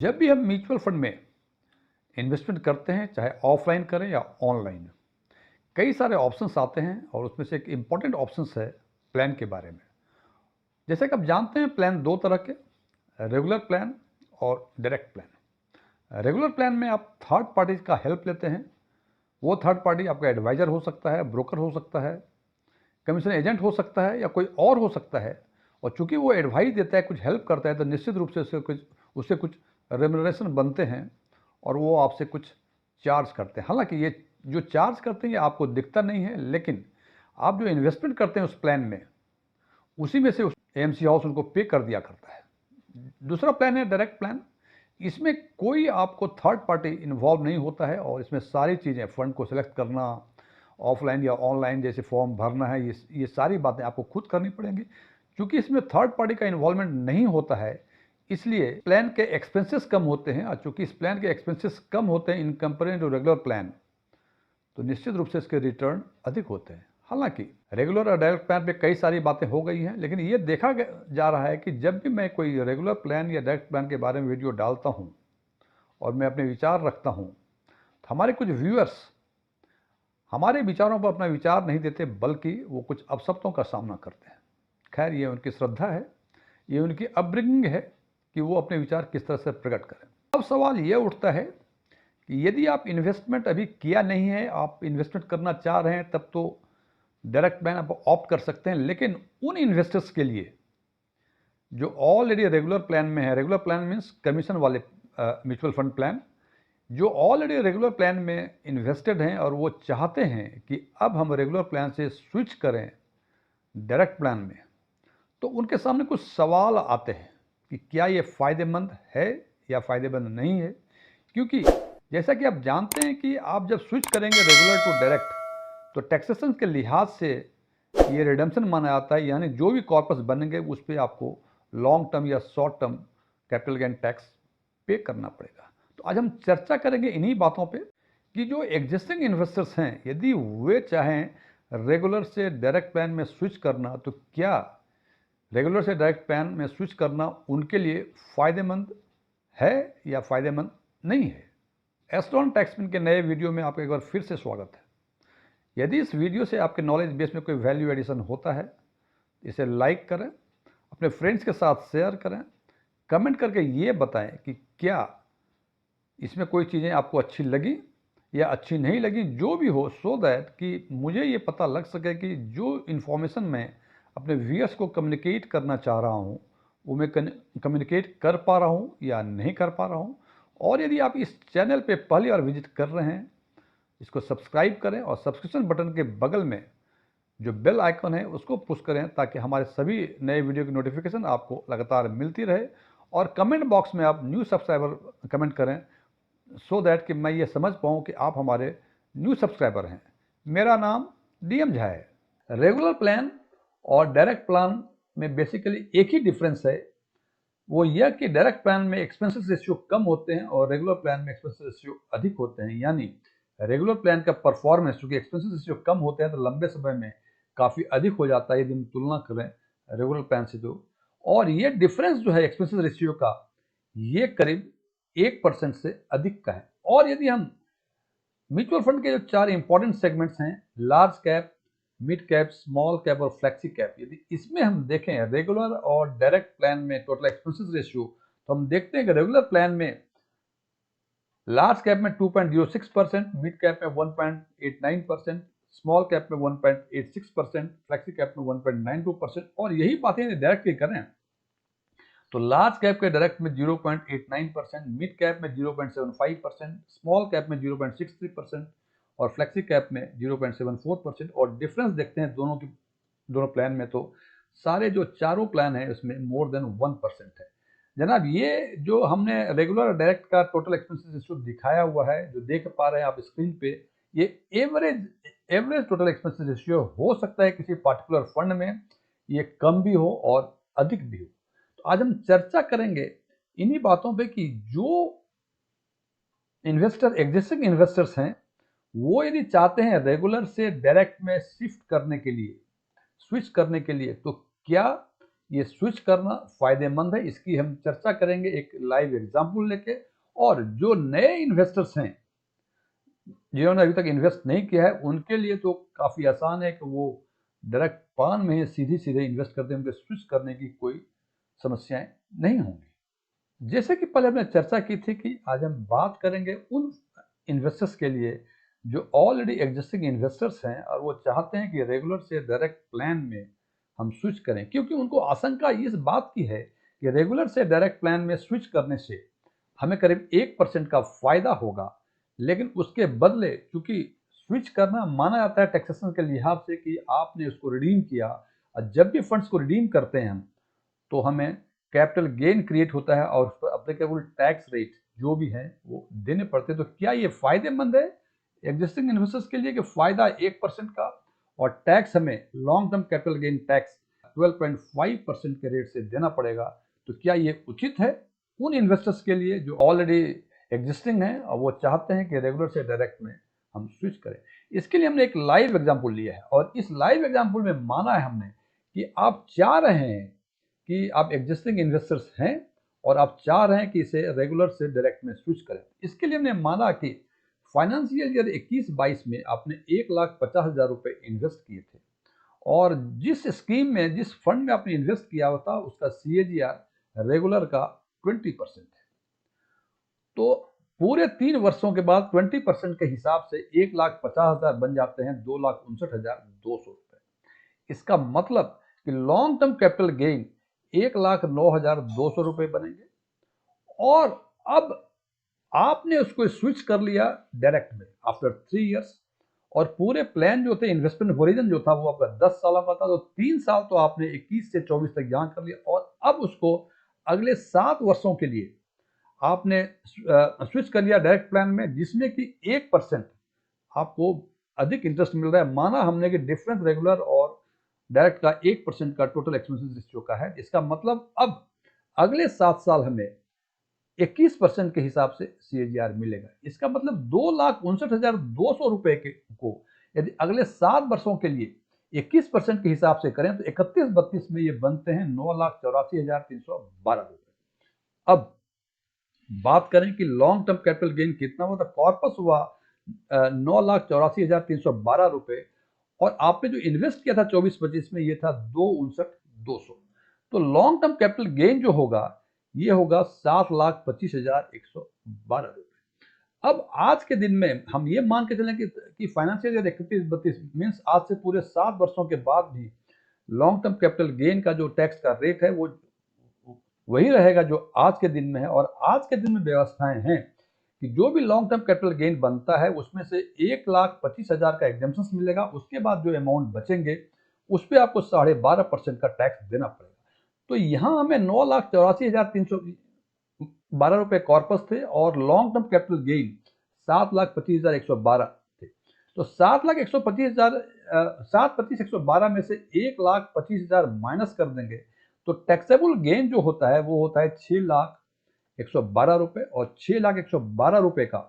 जब भी हम म्यूचुअल फंड में इन्वेस्टमेंट करते हैं, चाहे ऑफलाइन करें या ऑनलाइन, कई सारे ऑप्शंस आते हैं और उसमें से एक इम्पॉर्टेंट ऑप्शंस है प्लान के बारे में। जैसे कि आप जानते हैं, प्लान दो तरह के, रेगुलर प्लान और डायरेक्ट प्लान। रेगुलर प्लान में आप थर्ड पार्टी का हेल्प लेते हैं। वो थर्ड पार्टी आपका एडवाइज़र हो सकता है, ब्रोकर हो सकता है, कमीशन एजेंट हो सकता है या कोई और हो सकता है। और चूंकि वो एडवाइस देता है, कुछ हेल्प करता है, तो निश्चित रूप से उससे कुछ रेमुनरेशन बनते हैं और वो आपसे कुछ चार्ज करते हैं। हालांकि ये जो चार्ज करते हैं ये आपको दिखता नहीं है, लेकिन आप जो इन्वेस्टमेंट करते हैं उस प्लान में, उसी में से एएमसी हाउस उनको पे कर दिया करता है। दूसरा प्लान है डायरेक्ट प्लान। इसमें कोई आपको थर्ड पार्टी इन्वॉल्व नहीं होता है और इसमें सारी चीज़ें, फंड को सिलेक्ट करना, ऑफलाइन या ऑनलाइन जैसे फॉर्म भरना है, ये सारी बातें आपको खुद करनी पड़ेंगी। क्योंकि इसमें थर्ड पार्टी का इन्वॉल्वमेंट नहीं होता है, इसलिए प्लान के एक्सपेंसेस कम होते हैं। और चूंकि इस प्लान के एक्सपेंसेस कम होते हैं in comparison to regular plan, तो निश्चित रूप से इसके रिटर्न अधिक होते हैं। हालांकि रेगुलर और डायरेक्ट प्लान पे कई सारी बातें हो गई हैं, लेकिन ये देखा जा रहा है कि जब भी मैं कोई रेगुलर प्लान या डायरेक्ट प्लान के बारे में वीडियो डालता हूँ और मैं अपने विचार रखता हूँ, तो हमारे कुछ व्यूअर्स हमारे विचारों पर अपना विचार नहीं देते, बल्कि वो कुछ अपशब्दों का सामना करते हैं। खैर, ये उनकी श्रद्धा है, ये उनकी अपब्रिंगिंग है कि वो अपने विचार किस तरह से प्रकट करें। अब सवाल ये उठता है कि यदि आप इन्वेस्टमेंट अभी किया नहीं है, आप इन्वेस्टमेंट करना चाह रहे हैं, तब तो डायरेक्ट प्लान आप ऑप्ट कर सकते हैं। लेकिन उन इन्वेस्टर्स के लिए जो ऑलरेडी रेगुलर प्लान में है, रेगुलर प्लान मीन्स कमीशन वाले म्यूचुअल फंड प्लान, जो ऑलरेडी रेगुलर प्लान में इन्वेस्टेड हैं और वो चाहते हैं कि अब हम रेगुलर प्लान से स्विच करें डायरेक्ट प्लान में, तो उनके सामने कुछ सवाल आते हैं कि क्या ये फ़ायदेमंद है या फ़ायदेमंद नहीं है। क्योंकि जैसा कि आप जानते हैं कि आप जब स्विच करेंगे रेगुलर टू डायरेक्ट, तो टैक्सेशन के लिहाज से ये रिडम्पशन माना जाता है, यानी जो भी कॉर्पस बनेंगे उस पर आपको लॉन्ग टर्म या short term capital gain tax पे करना पड़ेगा। तो आज हम चर्चा करेंगे इन्हीं बातों पे कि जो एग्जिस्टिंग इन्वेस्टर्स हैं, यदि वे चाहें रेगुलर से डायरेक्ट प्लान में स्विच करना, तो क्या रेगुलर से डायरेक्ट प्लान में स्विच करना उनके लिए फ़ायदेमंद है या फ़ायदेमंद नहीं है। एस्ट्रॉन टैक्समैन के नए वीडियो में आपका एक बार फिर से स्वागत है। यदि इस वीडियो से आपके नॉलेज बेस में कोई वैल्यू एडिशन होता है, इसे लाइक करें, अपने फ्रेंड्स के साथ शेयर करें, कमेंट करके ये बताएं कि क्या इसमें कोई चीज़ें आपको अच्छी लगी या अच्छी नहीं लगी, जो भी हो, सो दैट कि मुझे ये पता लग सके कि जो इन्फॉर्मेशन मैं अपने व्यूअर्स को कम्युनिकेट करना चाह रहा हूँ वो मैं कम्युनिकेट कर पा रहा हूँ या नहीं कर पा रहा हूँ। और यदि आप इस चैनल पे पहली बार विजिट कर रहे हैं, इसको सब्सक्राइब करें और सब्सक्रिप्शन बटन के बगल में जो बेल आइकन है उसको पुश करें, ताकि हमारे सभी नए वीडियो की नोटिफिकेशन आपको लगातार मिलती रहे। और कमेंट बॉक्स में आप न्यू सब्सक्राइबर कमेंट करें, सो दैट कि मैं ये समझ पाऊँ कि आप हमारे न्यू सब्सक्राइबर हैं। मेरा नाम डीएम झा है। रेगुलर प्लान और डायरेक्ट प्लान में बेसिकली एक ही डिफरेंस है, वो यह कि डायरेक्ट प्लान में एक्सपेंसेस रेशियो कम होते हैं और रेगुलर प्लान में एक्सपेंसेस रेशियो अधिक होते हैं। यानी रेगुलर प्लान का परफॉर्मेंस, चूंकि एक्सपेंसेस रेशियो कम होते हैं, तो लंबे समय में काफ़ी अधिक हो जाता है यदि हम तुलना करें रेगुलर प्लान से। जो और ये डिफरेंस जो है एक्सपेंसेस रेशियो का, ये करीब 1% से अधिक का है। और यदि हम म्यूचुअल फंड के जो 4 इंपॉर्टेंट सेगमेंट्स हैं, large cap, mid cap, small cap और फ्लेक्सी कैप, यदि इसमें हम देखें रेगुलर और डायरेक्ट प्लान में टोटल एक्सपेंसेस रेशियो, तो हम देखते हैं कि रेगुलर प्लान में लार्ज कैप में 2.06%, मिड कैप में 1.89%, स्मॉल कैप में 1.86%, फ्लेक्सी कैप में 1.92%। और यही बातें डायरेक्ट की करें तो लार्ज कैप के डायरेक्ट में 0.89%, मिड कैप में 0.75%, स्मॉल कैप में 0.63% और फ्लेक्सी कैप में 0.74%। और डिफरेंस देखते हैं दोनों प्लान में, तो सारे जो चारों प्लान हैं उसमें मोर देन 1% है। जनाब, ये जो हमने रेगुलर और डायरेक्ट का टोटल एक्सपेंसेस रेशियो दिखाया हुआ है, जो देख पा रहे हैं आप स्क्रीन पे, ये एवरेज टोटल एक्सपेंसेस रेशियो हो सकता है किसी पर्टिकुलर फंड में ये कम भी हो और अधिक भी हो। तो आज हम चर्चा करेंगे इन्हीं बातों पे कि जो एग्जिस्टिंग इन्वेस्टर्स हैं, वो यदि चाहते हैं रेगुलर से डायरेक्ट में स्विच करने के लिए, तो क्या ये स्विच करना फ़ायदेमंद है, इसकी हम चर्चा करेंगे एक लाइव एग्जाम्पल लेके। और जो नए इन्वेस्टर्स हैं, जिन्होंने अभी तक इन्वेस्ट नहीं किया है, उनके लिए तो काफ़ी आसान है कि वो डायरेक्ट पान में सीधे इन्वेस्ट करते हैं, उनके स्विच करने की कोई समस्याएं नहीं होंगी। जैसे कि पहले हमने चर्चा की थी कि आज हम बात करेंगे उन इन्वेस्टर्स के लिए जो ऑलरेडी एग्जिस्टिंग इन्वेस्टर्स हैं और वो चाहते हैं कि रेगुलर से डायरेक्ट प्लान में हम स्विच करें, क्योंकि उनको आशंका इस बात की है कि रेगुलर से डायरेक्ट प्लान में स्विच करने से हमें करीब 1% का फायदा होगा, लेकिन उसके बदले चूंकि स्विच करना माना जाता है टैक्सेशन के लिहाज से कि आपने उसको रिडीम किया, और जब भी फंड्स को रिडीम करते हैं हम, तो हमें कैपिटल गेन क्रिएट होता है और उस पर अप्लीकेबल टैक्स रेट जो भी है वो देने पड़ते हैं। तो क्या ये फायदेमंद है एग्जिस्टिंग इन्वेस्टर्स के लिए कि फायदा 1% का और टैक्स हमें long term capital gain tax 12.5% के रेट से देना पड़ेगा? तो क्या ये उचित है उन इन्वेस्टर्स के लिए जो ऑलरेडी एग्जिस्टिंग है और वो चाहते हैं कि रेगुलर से डायरेक्ट में हम स्विच करें? इसके लिए हमने एक लाइव एग्जाम्पल लिया है और इस लाइव एग्जाम्पल में माना है हमने कि आप चाह रहे हैं कि आप एग्जिस्टिंग इन्वेस्टर्स हैं और आप चाह रहे हैं कि इसे रेगुलर से डायरेक्ट में स्विच करें। इसके लिए हमने माना कि फाइनेंशियल ईयर 21-22 में आपने 1,50,000 रुपये इन्वेस्ट किए थे और जिस स्कीम में, जिस फंड में आपने इन्वेस्ट किया होता, उसका CAGR रेगुलर का 20% है। तो पूरे 3 वर्षों के बाद 20% के हिसाब से 1,50,000 बन जाते हैं 2,59,200 रुपये। इसका मतलब कि लॉन्ग टर्म कैपिटल गेन 1,09,200 रुपये बनेंगे। और अब आपने उसको स्विच कर लिया डायरेक्ट में आफ्टर 3 इयर्स, और पूरे प्लान जो थे, इन्वेस्टमेंट होरिजन जो था वो आपका 10 साल का था, तो 3 साल तो आपने 21 से 24 तक जमा कर लिया और अब उसको अगले 7 वर्षों के लिए आपने स्विच कर लिया डायरेक्ट प्लान में, जिसमें कि 1% आपको अधिक इंटरेस्ट मिल रहा है। माना हमने कि डिफरेंस रेगुलर और डायरेक्ट का 1% का टोटल एक्सपेंसेस रेशियो का है। इसका मतलब अब अगले 7 साल हमें 21% के हिसाब से CAGR मिलेगा। इसका मतलब 2,59,200 रुपए को यदि अगले 7 वर्षों के लिए 21% के हिसाब से करें तो 31-32 में ये बनते हैं 9,84,312 रुपए। अब बात करें कि लॉन्ग टर्म कैपिटल गेन कितना हुआ, तो कॉर्पस हुआ 9,84,312 रुपए और आपने जो इन्वेस्ट किया था 24-25 में ये था 2,59,200। तो लॉन्ग टर्म कैपिटल गेन जो होगा ये होगा 7,25,112 रुपए। अब आज के दिन में हम ये मान के चलें कि फाइनेंशियल ईयर 31-32 मीन्स आज से पूरे 7 वर्षों के बाद भी लॉन्ग टर्म कैपिटल गेन का जो टैक्स का रेट है वो वही रहेगा जो आज के दिन में है। और आज के दिन में व्यवस्थाएं हैं कि जो भी लॉन्ग टर्म कैपिटल गेन बनता है उसमें से 1,25,000 का एग्जाम्पशन मिलेगा, उसके बाद जो अमाउंट बचेंगे उस पर आपको 12.5% का टैक्स देना पड़ेगा। तो यहाँ हमें 9,84,312 रुपये कॉर्पस थे और लॉन्ग टर्म कैपिटल गेन 7,25,112 थे। तो 7,25,112 में से 1,25,000 माइनस कर देंगे तो टैक्सेबल गेन जो होता है वो होता है 6,112 रुपये और 6,112 रुपये का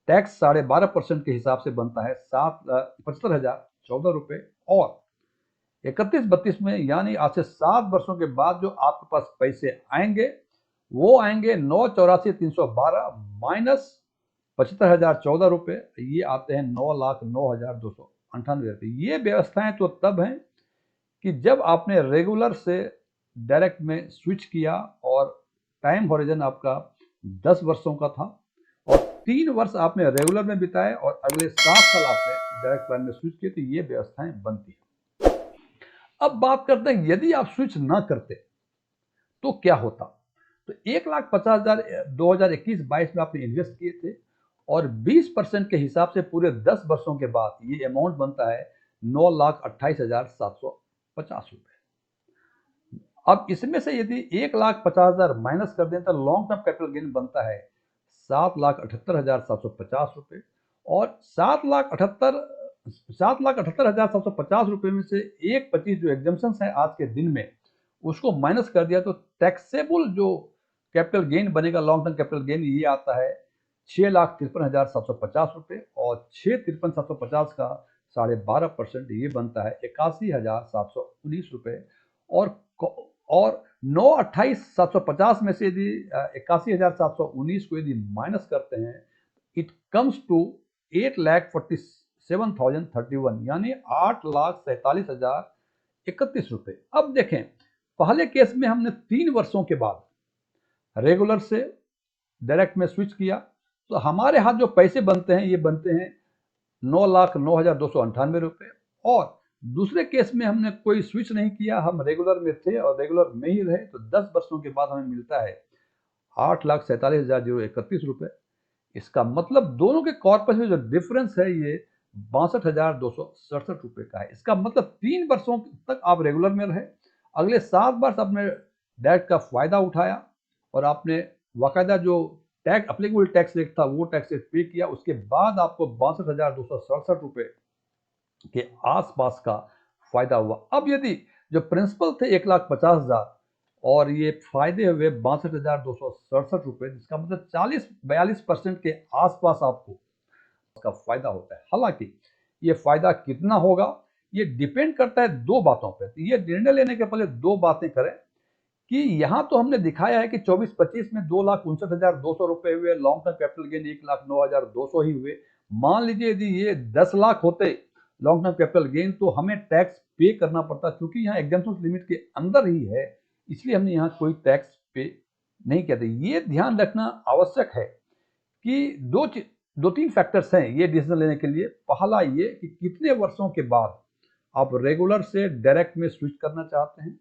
टैक्स 12.5% के हिसाब से बनता है 75,014 रुपये। और 31-32 में यानी आज से 7 वर्षों के बाद जो आपके पास पैसे आएंगे वो आएंगे 9,84,312 माइनस 75,014 रुपये, ये आते हैं 9,09,298 रुपये। ये व्यवस्थाएं तो तब हैं कि जब आपने रेगुलर से डायरेक्ट में स्विच किया और टाइम हॉरिजन आपका 10 वर्षों का था और 3 वर्ष आपने रेगुलर में बिताए और अगले 7 साल आपने डायरेक्ट प्लान में स्विच किए, तो ये व्यवस्थाएं बनती हैं। अब बात करते हैं यदि आप स्विच ना करते तो क्या होता। तो 1,50,000 2021-22 में आपने इन्वेस्ट किए थे और 20% के हिसाब से पूरे 10 वर्षों के बाद ये अमाउंट बनता है 9,28,750 रुपये। अब इसमें से यदि 1,50,000 माइनस कर दें तो लॉन्ग टर्म कैपिटल गेन बनता है 7,78,750 रुपये और 7,78,750 रुपये में से 1,25 जो एग्जाम्पशन है आज के दिन में उसको माइनस कर दिया तो टैक्सेबल जो कैपिटल गेन बनेगा लॉन्ग टर्म कैपिटल गेन ये आता है 6,53,750 रुपये और 6,53,750 का 12.5% ये बनता है 81,719 रुपये। और और 928,750 में से यदि 81,719 को यदि माइनस करते हैं, इट कम्स टू 8,47,031, यानी 8,47,031 रुपये। अब देखें, पहले केस में हमने 3 वर्षों के बाद रेगुलर से डायरेक्ट में स्विच किया, तो हमारे हाथ जो पैसे बनते हैं ये बनते हैं 9,09,298 रुपये। और दूसरे केस में हमने कोई स्विच नहीं किया, हम रेगुलर में थे और रेगुलर में ही रहे, तो 10 वर्षों के बाद हमें मिलता है 8,47,031 रुपये। इसका मतलब दोनों के कॉर्पस में जो डिफरेंस है ये 62,267 रुपये का है। इसका मतलब 3 वर्षों तक आप रेगुलर में रहे, अगले 7 वर्ष आपने डायरेक्ट का फायदा उठाया और आपने बाकायदा जो टैक्स अप्लीकेबल टैक्स रेट था वो टैक्स रेट पे किया, उसके बाद आपको 62,267 रुपये के आसपास का फायदा हुआ। अब यदि जो प्रिंसिपल थे 1,50,000 और ये फायदे हुए 62,267 रुपये, जिसका मतलब 40-42% के आसपास आपको उसका फायदा होता है। हालांकि ये फायदा कितना होगा ये डिपेंड करता है दो बातों पर। तो ये निर्णय लेने के पहले दो बातें करें कि यहां तो हमने दिखाया है कि 24-25 में 2,59,200 रुपए हुए, लॉन्ग टर्म कैपिटल गेन 1,09,200 ही हुए। मान लीजिए यदि ये 10 लाख होते लॉन्ग टर्म कैपिटल गेन, तो हमें टैक्स पे करना पड़ता, क्योंकि यहाँ एग्जाम्पशन लिमिट के अंदर ही है, इसलिए हमने यहाँ कोई टैक्स पे नहीं किया था। ये ध्यान रखना आवश्यक है कि दो तीन फैक्टर्स हैं ये डिसीजन लेने के लिए। पहला ये कि कितने वर्षों के बाद आप रेगुलर से डायरेक्ट में स्विच करना चाहते हैं।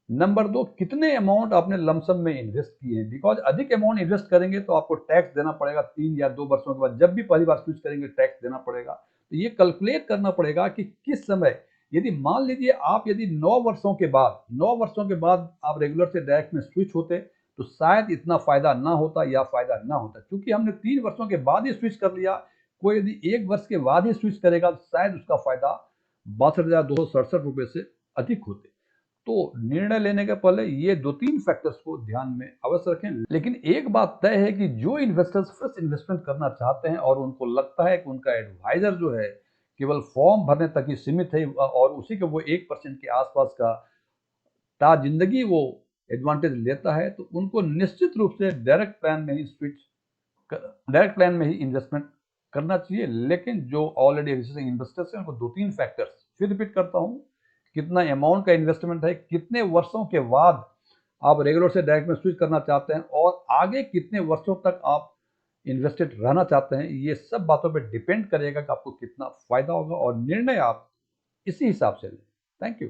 नंबर 2, कितने अमाउंट आपने लमसम में इन्वेस्ट किए हैं, बिकॉज अधिक अमाउंट इन्वेस्ट करेंगे तो आपको टैक्स देना पड़ेगा 3 या 2 वर्षों के बाद, जब भी पहली बार स्विच करेंगे टैक्स देना पड़ेगा। तो ये कैलकुलेट करना पड़ेगा कि किस समय, यदि मान लीजिए आप यदि 9 वर्षों के बाद आप रेगुलर से डायरेक्ट में स्विच होते तो शायद इतना फायदा ना होता या फायदा ना होता। क्योंकि हमने 3 वर्षों के बाद ही स्विच कर लिया, कोई यदि 1 वर्ष के बाद ही स्विच करेगा तो शायद उसका फायदा 62,267 रुपये से अधिक होते। तो निर्णय लेने के पहले ये 2-3 फैक्टर्स को ध्यान में अवश्य रखें। लेकिन एक बात तय है कि जो इन्वेस्टर्स फ्रेश इन्वेस्टमेंट करना चाहते हैं और उनको लगता है कि उनका एडवाइजर जो है केवल फॉर्म भरने तक ही सीमित है और उसी के वो 1% के आसपास का ता जिंदगी वो एडवांटेज लेता है, तो उनको निश्चित रूप से डायरेक्ट प्लान में ही इन्वेस्टमेंट करना चाहिए। लेकिन जो ऑलरेडी एग्जिस्टिंग इन्वेस्टर्स हैं उनको 2-3 फैक्टर्स फिर रिपीट करता हूँ, कितना अमाउंट का इन्वेस्टमेंट है, कितने वर्षों के बाद आप रेगुलर से डायरेक्ट में स्विच करना चाहते हैं और आगे कितने वर्षों तक आप इन्वेस्टेड रहना चाहते हैं, ये सब बातों पे डिपेंड करेगा कि आपको कितना फायदा होगा और निर्णय आप इसी हिसाब से लें। Thank you.